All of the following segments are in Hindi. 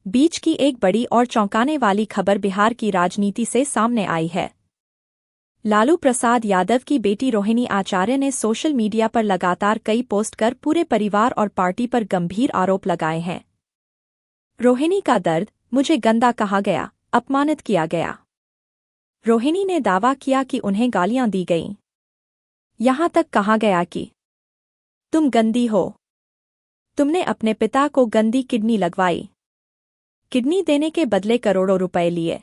बीच की एक बड़ी और चौंकाने वाली खबर बिहार की राजनीति से सामने आई है। लालू प्रसाद यादव की बेटी रोहिणी आचार्य ने सोशल मीडिया पर लगातार कई पोस्ट कर पूरे परिवार और पार्टी पर गंभीर आरोप लगाए हैं। रोहिणी का दर्द, मुझे गंदा कहा गया, अपमानित किया गया। रोहिणी ने दावा किया कि उन्हें गालियां दी गईं। यहां तक कहा गया कि तुम गंदी हो, तुमने अपने पिता को गंदी किडनी लगवाई, किडनी देने के बदले करोड़ों रुपए लिए,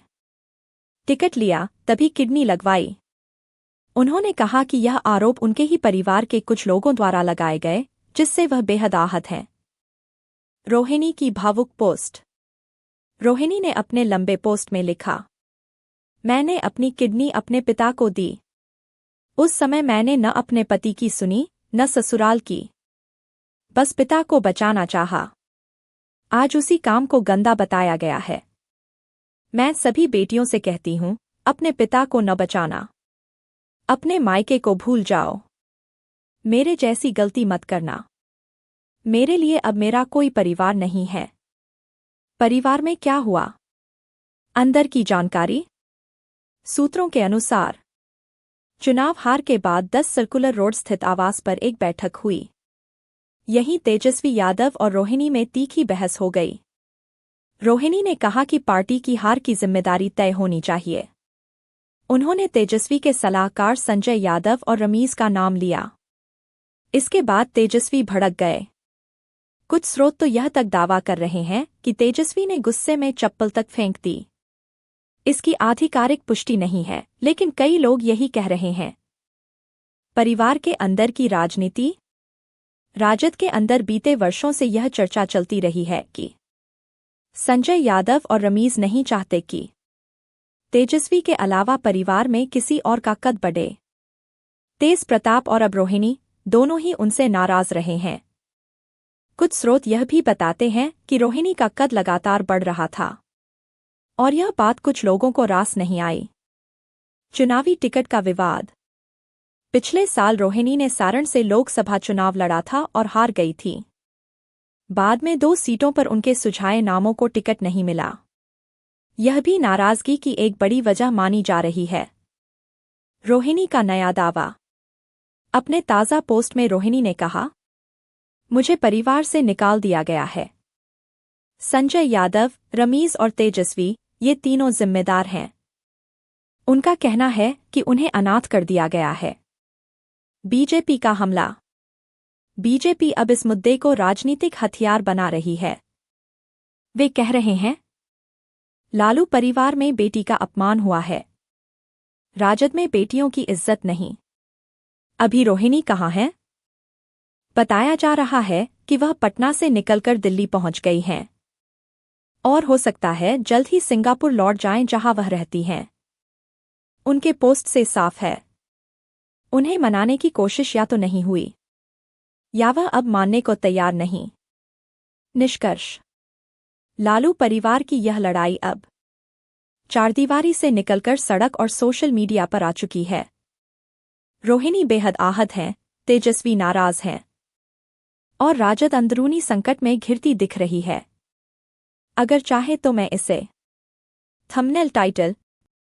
टिकट लिया तभी किडनी लगवाई। उन्होंने कहा कि यह आरोप उनके ही परिवार के कुछ लोगों द्वारा लगाए गए, जिससे वह बेहद आहत हैं। रोहिणी की भावुक पोस्ट। रोहिणी ने अपने लंबे पोस्ट में लिखा, मैंने अपनी किडनी अपने पिता को दी। उस समय मैंने न अपने पति की सुनी न ससुराल की, बस पिता को बचाना चाहा। आज उसी काम को गंदा बताया गया है। मैं सभी बेटियों से कहती हूं, अपने पिता को न बचाना, अपने मायके को भूल जाओ। मेरे जैसी गलती मत करना। मेरे लिए अब मेरा कोई परिवार नहीं है। परिवार में क्या हुआ? अंदर की जानकारी। सूत्रों के अनुसार चुनाव हार के बाद 10 सर्कुलर रोड स्थित आवास पर एक बैठक हुई। यहीं तेजस्वी यादव और रोहिणी में तीखी बहस हो गई। रोहिणी ने कहा कि पार्टी की हार की जिम्मेदारी तय होनी चाहिए। उन्होंने तेजस्वी के सलाहकार संजय यादव और रमीज का नाम लिया। इसके बाद तेजस्वी भड़क गए। कुछ स्रोत तो यह तक दावा कर रहे हैं कि तेजस्वी ने गुस्से में चप्पल तक फेंक दी। इसकी आधिकारिक पुष्टि नहीं है, लेकिन कई लोग यही कह रहे हैं। परिवार के अंदर की राजनीति। राजद के अंदर बीते वर्षों से यह चर्चा चलती रही है कि संजय यादव और रमीज नहीं चाहते कि तेजस्वी के अलावा परिवार में किसी और का कद बढ़े। तेज प्रताप और अब रोहिणी दोनों ही उनसे नाराज रहे हैं। कुछ स्रोत यह भी बताते हैं कि रोहिणी का कद लगातार बढ़ रहा था और यह बात कुछ लोगों को रास नहीं आई। चुनावी टिकट का विवाद। पिछले साल रोहिणी ने सारण से लोकसभा चुनाव लड़ा था और हार गई थी। बाद में 2 सीटों पर उनके सुझाए नामों को टिकट नहीं मिला। यह भी नाराजगी की एक बड़ी वजह मानी जा रही है। रोहिणी का नया दावा। अपने ताज़ा पोस्ट में रोहिणी ने कहा, मुझे परिवार से निकाल दिया गया है। संजय यादव, रमीज और तेजस्वी, ये तीनों जिम्मेदार हैं। उनका कहना है कि उन्हें अनाथ कर दिया गया है। बीजेपी का हमला। बीजेपी अब इस मुद्दे को राजनीतिक हथियार बना रही है। वे कह रहे हैं, लालू परिवार में बेटी का अपमान हुआ है। राजद में बेटियों की इज्जत नहीं। अभी रोहिणी कहाँ है? बताया जा रहा है कि वह पटना से निकलकर दिल्ली पहुंच गई हैं और हो सकता है जल्द ही सिंगापुर लौट जाएं जहां वह रहती हैं। उनके पोस्ट से साफ है, उन्हें मनाने की कोशिश या तो नहीं हुई या वह अब मानने को तैयार नहीं। निष्कर्ष। लालू परिवार की यह लड़ाई अब चारदीवारी से निकलकर सड़क और सोशल मीडिया पर आ चुकी है। रोहिणी बेहद आहत हैं, तेजस्वी नाराज हैं और राजद अंदरूनी संकट में घिरती दिख रही है। अगर चाहे तो मैं इसे थंबनेल टाइटल